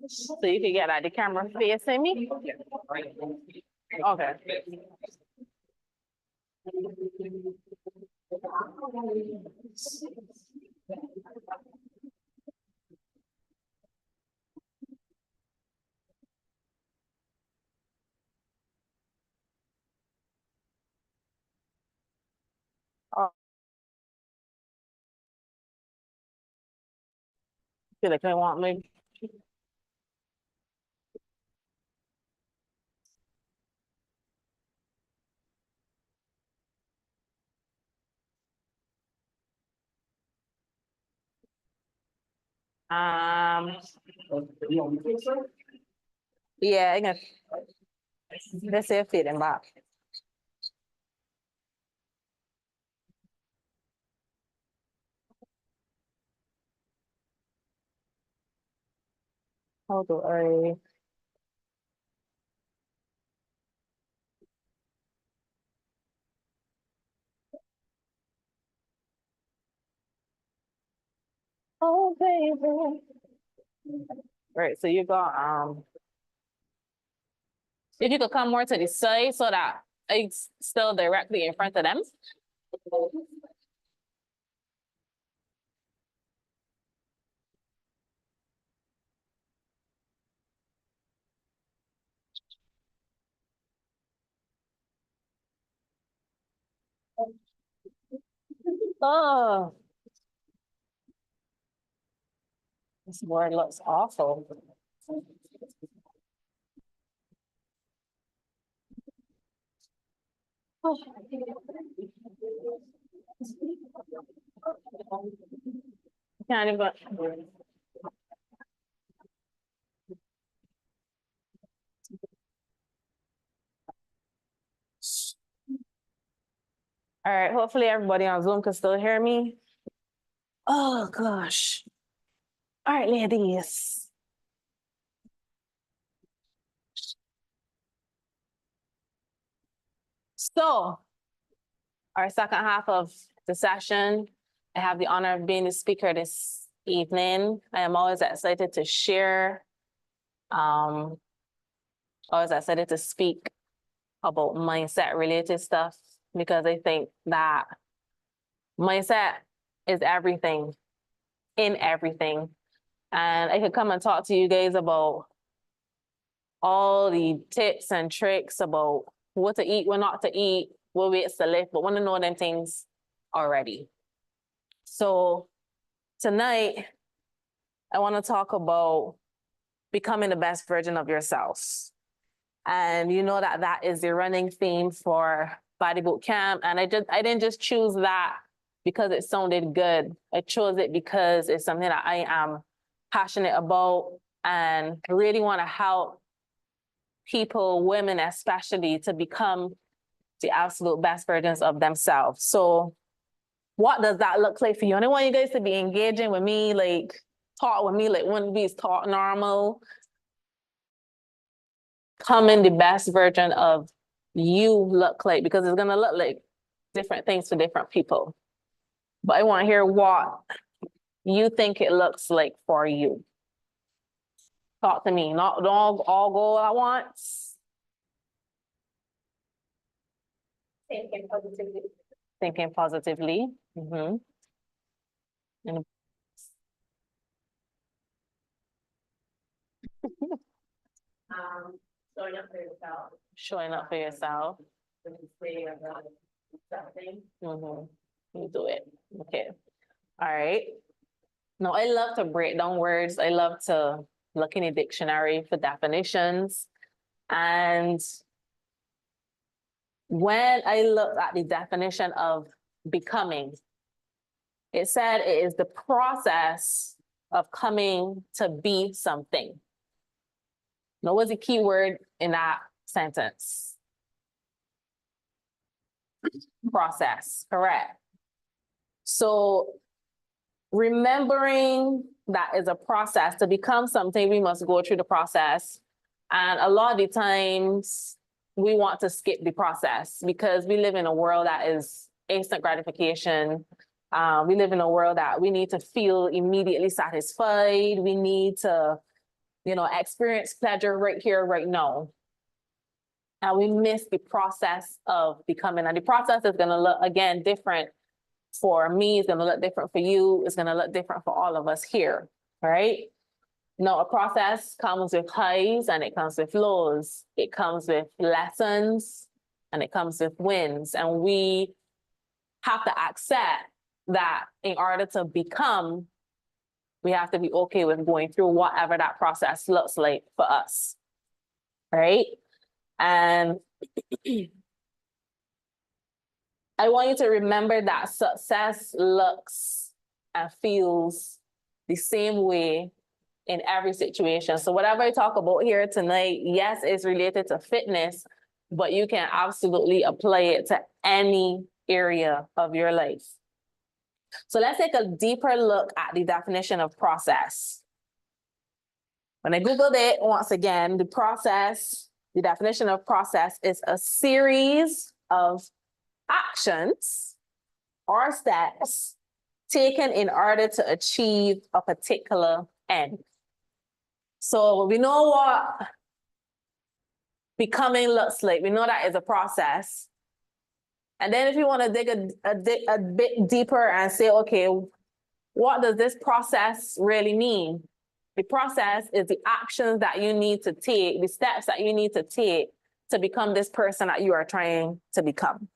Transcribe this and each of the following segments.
So you can get like the camera facing me? Okay. Oh, feel like I want me. Yeah, I guess. Let's see if fit in back. How do I? Oh, baby. Right, so you got if you could come more to the side so that it's still directly in front of them. Oh, this word looks awful. Oh. Can't even. All right, hopefully everybody on Zoom can still hear me. Oh gosh. All right, ladies. So, our second half of the session, I have the honor of being the speaker this evening. I am always excited to share, always excited to speak about mindset related stuff because I think that mindset is everything, in everything. And I could come and talk to you guys about all the tips and tricks about what to eat, what not to eat, what ways to live, but want to know them things already. So tonight, I want to talk about becoming the best version of yourself. And you know that is the running theme for Body Boot Camp. And I didn't just choose that because it sounded good. I chose it because it's something that I am passionate about and really want to help people, women especially, to become the absolute best versions of themselves. So what does that look like for you? And I want you guys to be engaging with me, like talk with me, like when we talk normal. Becoming the best version of you look like, because it's gonna look like different things for different people. But I want to hear what you think it looks like for you. Talk to me. Don't all go at once. Thinking positively. Thinking positively. Mm-hmm. And showing up for yourself. Showing up for yourself. Mm-hmm. You do it. Okay. All right. No, I love to break down words. I love to look in a dictionary for definitions. And when I looked at the definition of becoming, it said it is the process of coming to be something. Now, what's the key word in that sentence? Process, correct. So remembering that is a process. To become something, we must go through the process. And a lot of the times we want to skip the process because we live in a world that is instant gratification. We live in a world that we need to feel immediately satisfied. We need to, experience pleasure right here, right now. And we miss the process of becoming. And the process is going to look, again, different for me. It's going to look different for you. It's going to look different for all of us here, right? A process comes with highs and it comes with lows. It comes with lessons and it comes with wins. And we have to accept that in order to become, we have to be okay with going through whatever that process looks like for us, right? And I want you to remember that success looks and feels the same way in every situation. So whatever I talk about here tonight, yes, it's related to fitness, but you can absolutely apply it to any area of your life. So let's take a deeper look at the definition of process. When I Googled it, once again, the definition of process is a series of actions or steps taken in order to achieve a particular end. So we know what becoming looks like. We know that is a process. And then if you want to dig a bit deeper and say, okay, what does this process really mean? The process is the actions that you need to take, the steps that you need to take to become this person that you are trying to become.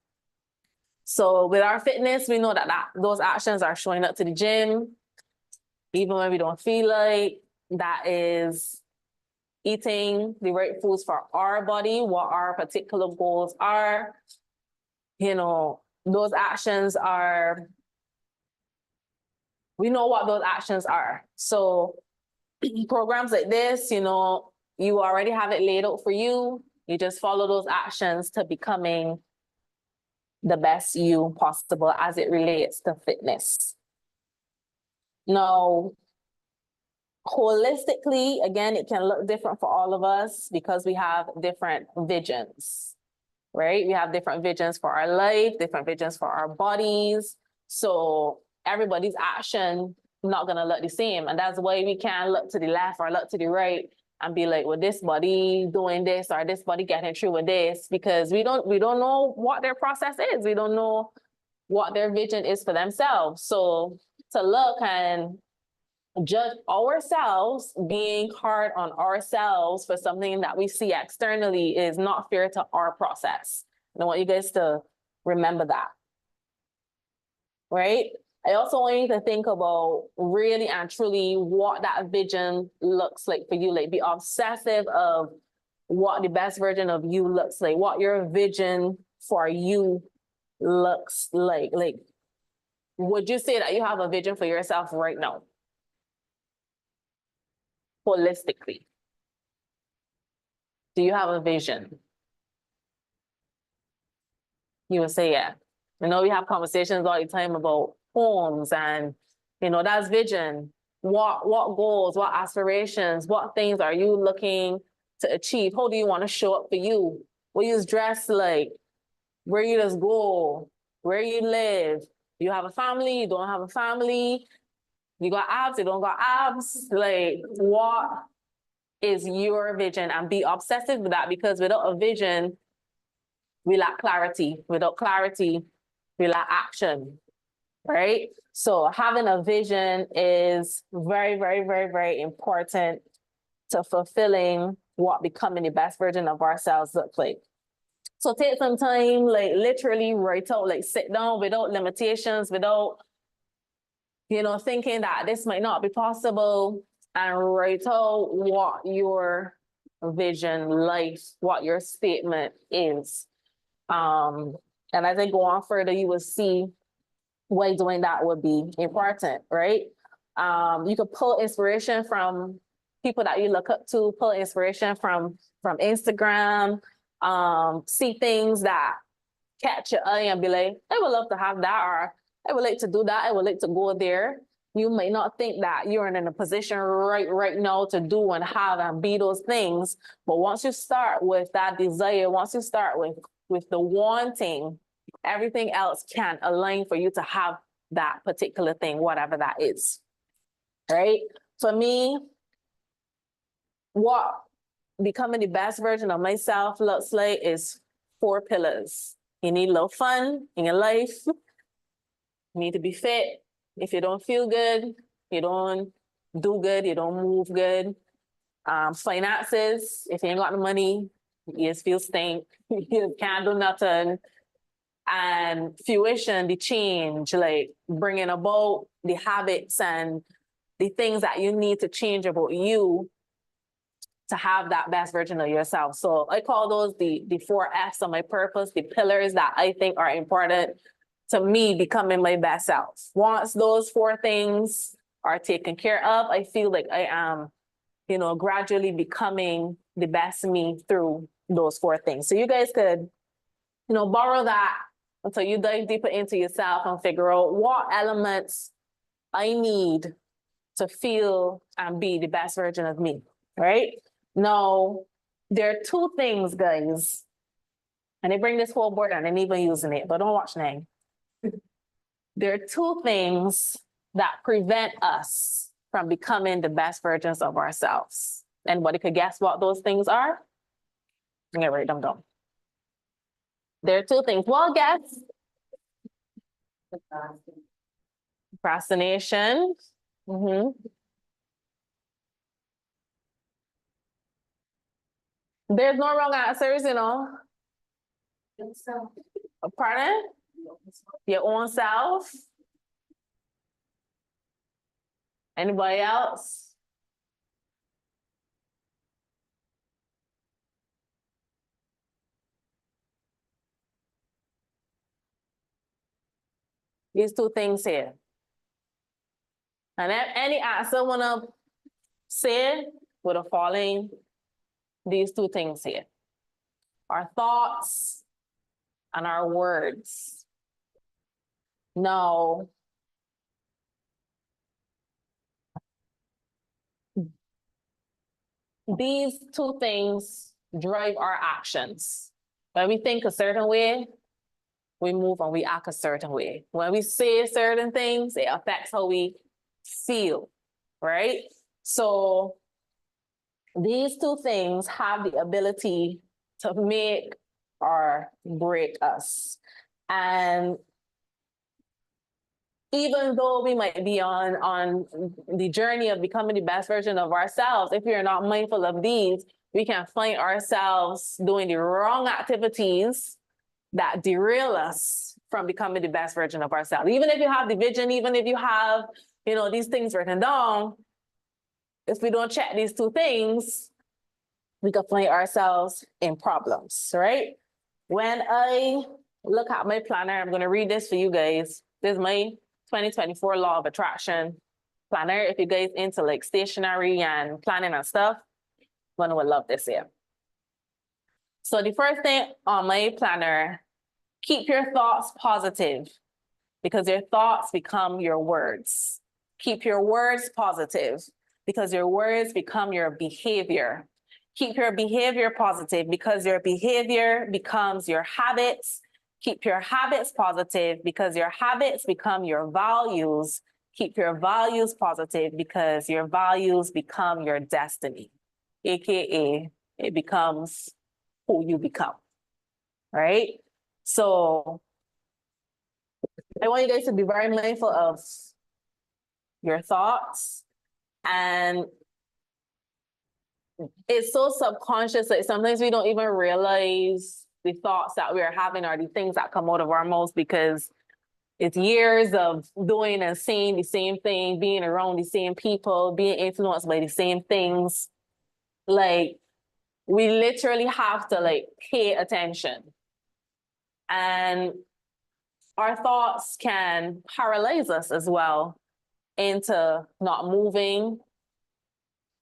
So with our fitness, we know that those actions are showing up to the gym, even when we don't feel like. That is eating the right foods for our body, what our particular goals are. Those actions are, we know what those actions are. So programs like this, you already have it laid out for you. You just follow those actions to becoming the best you possible as it relates to fitness. Now, holistically, again, it can look different for all of us because we have different visions, right? We have different visions for our life, different visions for our bodies. So everybody's action not gonna look the same. And that's why we can't look to the left or look to the right and be like, well, this body doing this or this body getting through with this, because we don't know what their process is. We don't know what their vision is for themselves. So to look and judge ourselves, being hard on ourselves for something that we see externally is not fair to our process. And I want you guys to remember that, right? I also want you to think about really and truly what that vision looks like for you. Like, be obsessive of what the best version of you looks like, what your vision for you looks like. Like, would you say that you have a vision for yourself right now? Holistically, do you have a vision? You would say, yeah. We have conversations all the time about homes and, that's vision. What goals, what aspirations, what things are you looking to achieve? How do you want to show up for you? What you dress like? Where you just go? Where you live? You have a family? You don't have a family? You got abs? You don't got abs? Like, what is your vision? And be obsessive with that, because without a vision, we lack clarity. Without clarity, we lack action, right? So having a vision is very, very, very, very important to fulfilling what becoming the best version of ourselves looks like. So take some time, like literally write out, like sit down without limitations, without, thinking that this might not be possible, and write out what your vision, life, what your statement is. And as I go on further, you will see why doing that would be important, right? You could pull inspiration from people that you look up to, pull inspiration from Instagram, see things that catch your eye and be like, I would love to have that, or I would like to do that, I would like to go there. You may not think that you're in a position right now to do and have and be those things, but once you start with that desire, once you start with the wanting, everything else can align for you to have that particular thing, whatever that is, right? For me, what becoming the best version of myself looks like is 4 pillars. You need a little fun in your life. You need to be fit. If you don't feel good, you don't do good, you don't move good. Finances, if you ain't got the money, you just feel stink, you can't do nothing. And fruition, the change, like bringing about the habits and the things that you need to change about you to have that best version of yourself. So I call those the 4 F's of my purpose, the pillars that I think are important to me becoming my best self. Once those 4 things are taken care of, I feel like I am, gradually becoming the best me through those 4 things. So you guys could, borrow that until you dive deeper into yourself and figure out what elements I need to feel and be the best version of me, right? Now, there are 2 things, guys, and they bring this whole board and they're even using it, but don't watch now. There are 2 things that prevent us from becoming the best versions of ourselves. Anybody could guess what those things are? I'm gonna write them down. There are 2 things. Well, guess. Procrastination. There's no wrong answers, Pardon? Your own self. Anybody else? These 2 things here. And any answer wanna say would have fallen these 2 things here. Our thoughts and our words. Now, these 2 things drive our actions. When we think a certain way, we move and we act a certain way. When we say certain things, it affects how we feel, right? So these 2 things have the ability to make or break us. And even though we might be on the journey of becoming the best version of ourselves, if we are not mindful of these, we can find ourselves doing the wrong activities that derail us from becoming the best version of ourselves. Even if you have the vision, even if you have, these things written down, if we don't check these 2 things, we can find ourselves in problems, right? When I look at my planner, I'm going to read this for you guys. This is my 2024 Law of Attraction planner. If you guys into like stationery and planning and stuff, one would love this here. So the first thing on my planner, keep your thoughts positive because your thoughts become your words. Keep your words positive because your words become your behavior. Keep your behavior positive because your behavior becomes your habits. Keep your habits positive because your habits become your values. Keep your values positive because your values become your destiny, AKA it becomes who you become, right? So I want you guys to be very mindful of your thoughts, and it's so subconscious that sometimes we don't even realize the thoughts that we're having are the things that come out of our mouths because it's years of doing and saying the same thing, being around the same people, being influenced by the same things. Like, we literally have to like pay attention. And our thoughts can paralyze us as well into not moving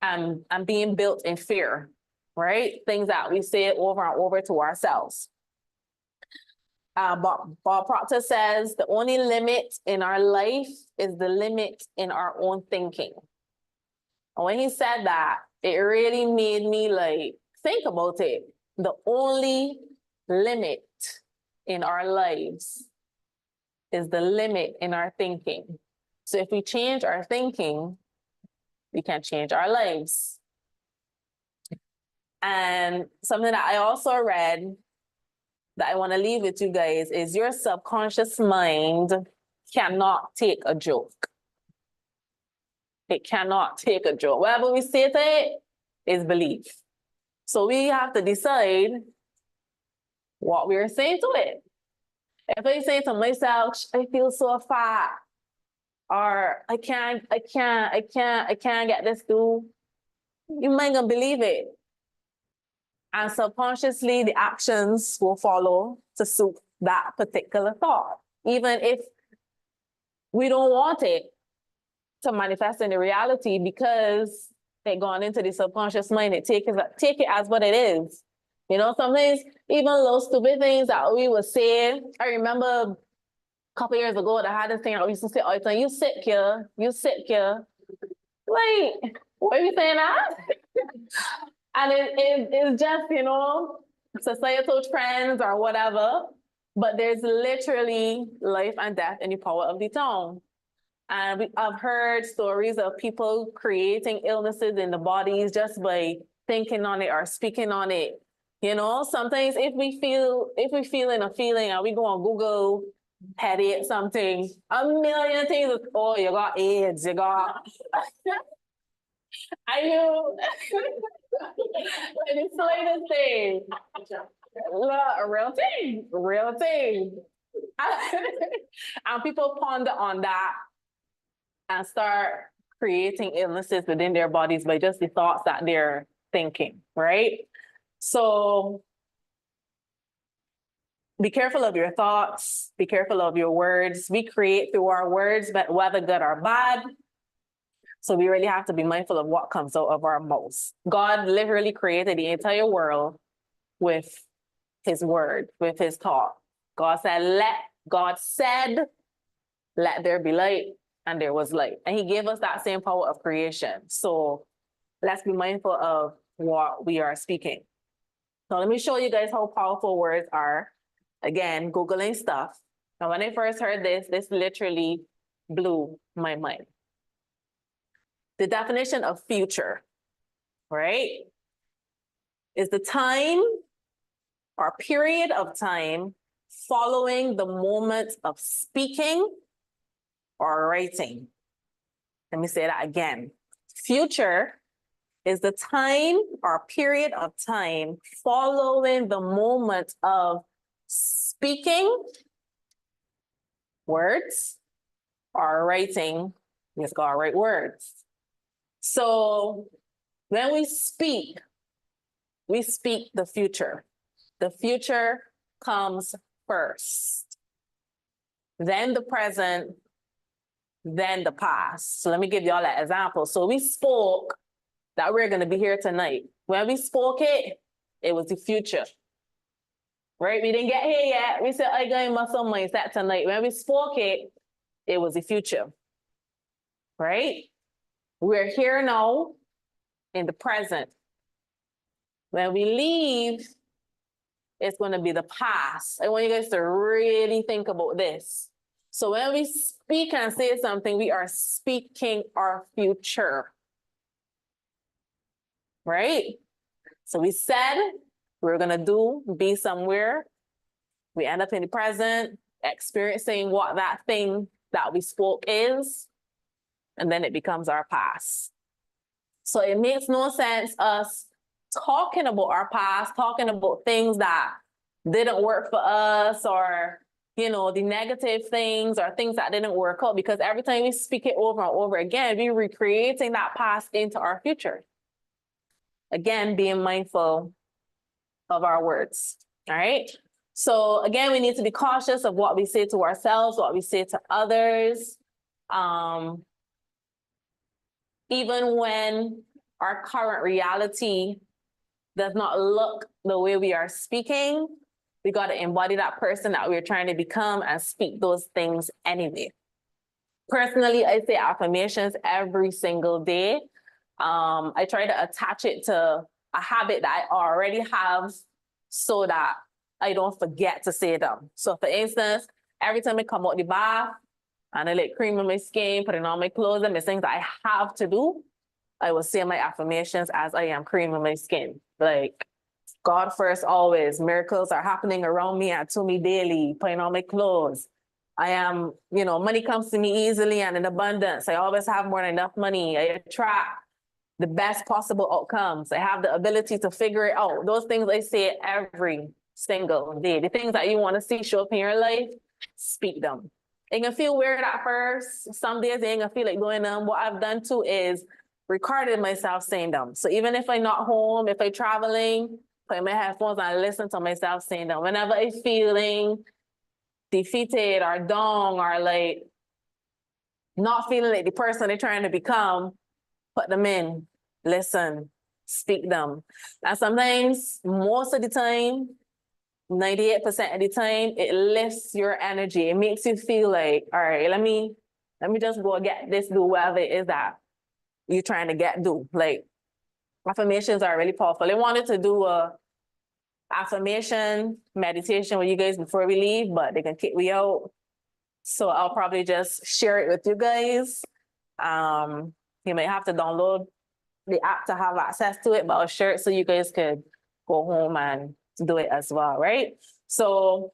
and being built in fear, right? Things that we say over and over to ourselves. Bob Proctor says the only limit in our life is the limit in our own thinking. And when he said that, it really made me like think about it. The only limit in our lives is the limit in our thinking. So if we change our thinking, we can change our lives. And something that I also read that I want to leave with you guys is your subconscious mind cannot take a joke. It cannot take a joke. Whatever we say to it is belief. So we have to decide what we're saying to it. If I say to myself, I feel so fat, or I can't get this through, you might not believe it. And subconsciously, the actions will follow to suit that particular thought, even if we don't want it to manifest in the reality, because they've gone into the subconscious mind. Take it as what it is. You know, sometimes even those stupid things that we would say. I remember a couple years ago that I had this thing I used to say all the time, you sick here, you sick here. Like, what are you saying that? And it's just, you know, societal trends or whatever, but there's literally life and death in the power of the tongue. And I've heard stories of people creating illnesses in the bodies just by thinking on it or speaking on it. You know, sometimes if we feel in a feeling and we go on Google, headache, something, a million things, oh, you got AIDS, you got... I knew. It's the latest thing. A real thing. And people ponder on that and start creating illnesses within their bodies by just the thoughts that they're thinking, right? So be careful of your thoughts, be careful of your words. We create through our words, but whether good or bad. So we really have to be mindful of what comes out of our mouths. God literally created the entire world with his word, with his thought. God said, let there be light, and there was light. And he gave us that same power of creation. So let's be mindful of what we are speaking. So let me show you guys how powerful words are. Again, Googling stuff. And when I first heard this literally blew my mind. The definition of future, right, is the time or period of time following the moment of speaking or writing. Let me say that again. Future is the time or period of time following the moment of speaking words or writing. You just gotta write words. So when we speak the future. The future comes first, then the present, then the past. So let me give y'all an example. So we spoke that we're going to be here tonight. When we spoke it, it was the future, right? We didn't get here yet. We said, I got muscle mindset tonight. When we spoke it, it was the future, right? We're here now in the present. When we leave, it's going to be the past. I want you guys to really think about this. So when we speak and say something, we are speaking our future, right? So we said we're going to be somewhere. We end up in the present, experiencing what that thing that we spoke is, and then it becomes our past. So it makes no sense us talking about our past, talking about things that didn't work for us, or, you know, the negative things or things that didn't work out, because every time we speak it over and over again, we're recreating that past into our future. Again, being mindful of our words, all right? So again, we need to be cautious of what we say to ourselves, what we say to others. Even when our current reality does not look the way we are speaking, we got to embody that person that we're trying to become and speak those things anyway. Personally, I say affirmations every single day. I try to attach it to a habit that I already have so that I don't forget to say them. So for instance, Every time I come out the bath and I like cream on my skin, putting on my clothes, and the things that I have to do, I will say my affirmations as I am creaming my skin. Like, God first always. Miracles are happening around me and to me daily, putting on my clothes. I am, money comes to me easily and in abundance. I always have more than enough money. I attract the best possible outcomes. I have the ability to figure it out. Those things I say every single day. The things that you want to see show up in your life, speak them. It can feel weird at first. Some days it ain't gonna feel like doing them. What I've done too is recorded myself saying them. So even if I'm not home, if I'm traveling, put my headphones and listen to myself saying them. Whenever I'm feeling defeated or down or like not feeling like the person they're trying to become, put them in, listen, speak them. And sometimes, most of the time, 98% of the time, it lifts your energy. It makes you feel like, all right, let me just go get this, do whatever it is that you're trying to do. Like, affirmations are really powerful. I wanted to do a affirmation meditation with you guys before we leave, but they can kick me out. So I'll probably just share it with you guys. You may have to download the app to have access to it, but I'll share it so you guys could go home and do it as well, right? So,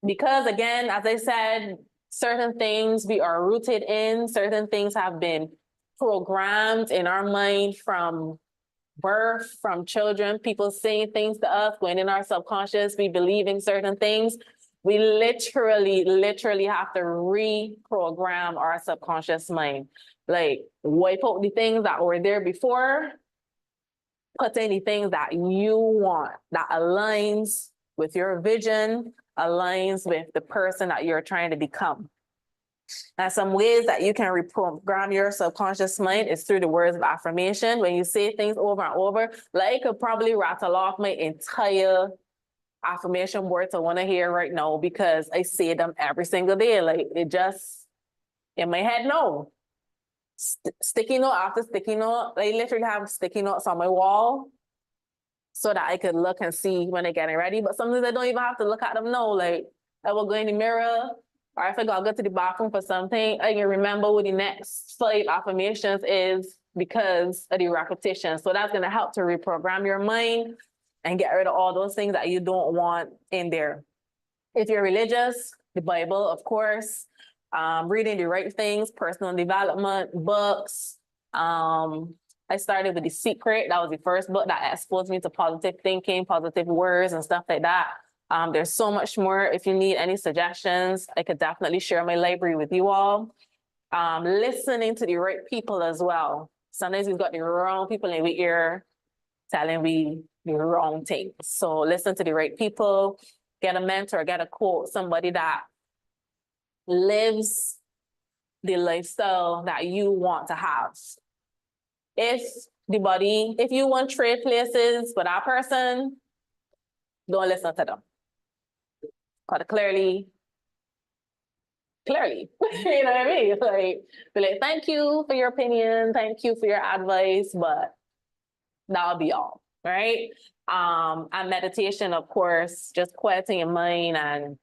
because again, as I said, certain things we are rooted in, certain things have been programmed in our mind from birth, from children, people saying things to us, going in our subconscious, we believing certain things. We literally have to reprogram our subconscious mind. Like, wipe out the things that were there before, put in the things that you want, that aligns with your vision, aligns with the person that you're trying to become. And some ways that you can reprogram your subconscious mind is through the words of affirmation. When you say things over and over, like I could probably rattle off my entire affirmation words I want to hear right now because I say them every single day. Like, it just, in my head, no. Sticky note after sticky note. I literally have sticky notes on my wall so that I could look and see when they're getting ready. But sometimes I don't even have to look at them now. Like, I will go in the mirror, or if I gotta go to the bathroom for something, I can remember what the next 5 affirmations is because of the repetition. So that's gonna help to reprogram your mind and get rid of all those things that you don't want in there. If you're religious, the Bible, of course, reading the right things, personal development, books. I started with The Secret. That was the first book that exposed me to positive thinking, positive words, and stuff like that. There's so much more. If you need any suggestions, I could definitely share my library with you all. Listening to the right people as well. Sometimes we've got the wrong people in our ear telling we the wrong things. So listen to the right people, get a mentor, get a coach, somebody that lives the lifestyle that you want to have. If you want to trade places with that person, don't listen to them. Because clearly, you know what I mean? Be like, thank you for your opinion, thank you for your advice, but that'll be all, right? And meditation, of course, just quieting your mind and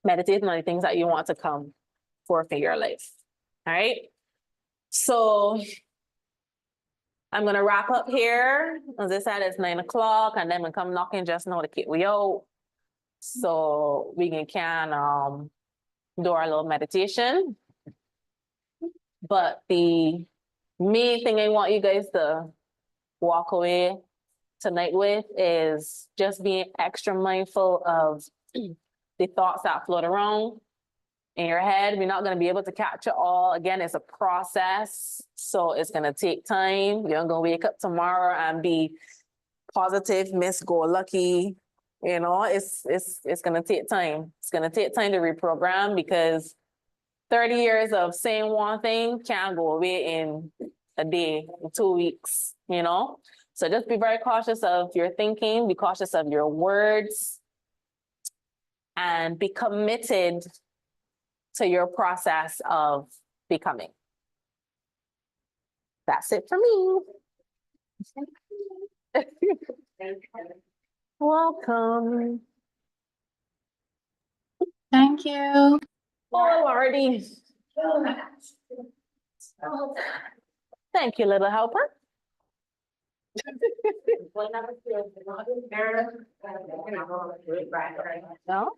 meditating on the things that you want to come forth in your life, all right? So I'm gonna wrap up here. As I said, it's 9 o'clock, and then we come knocking just now to kick we out. So we can do our little meditation. But the main thing I want you guys to walk away tonight with is just being extra mindful of the thoughts that float around in your head. We're not going to be able to capture all. Again, it's a process, so it's going to take time. You're going to wake up tomorrow and be positive, miss-go-lucky. You know, it's going to take time. It's going to take time to reprogram because 30 years of saying one thing can't go away in a day, in 2 weeks, you know? So just be very cautious of your thinking, be cautious of your words, and be committed to your process of becoming. That's it for me. Welcome. Thank you. Oh, Lordy. Thank you, little helper. No?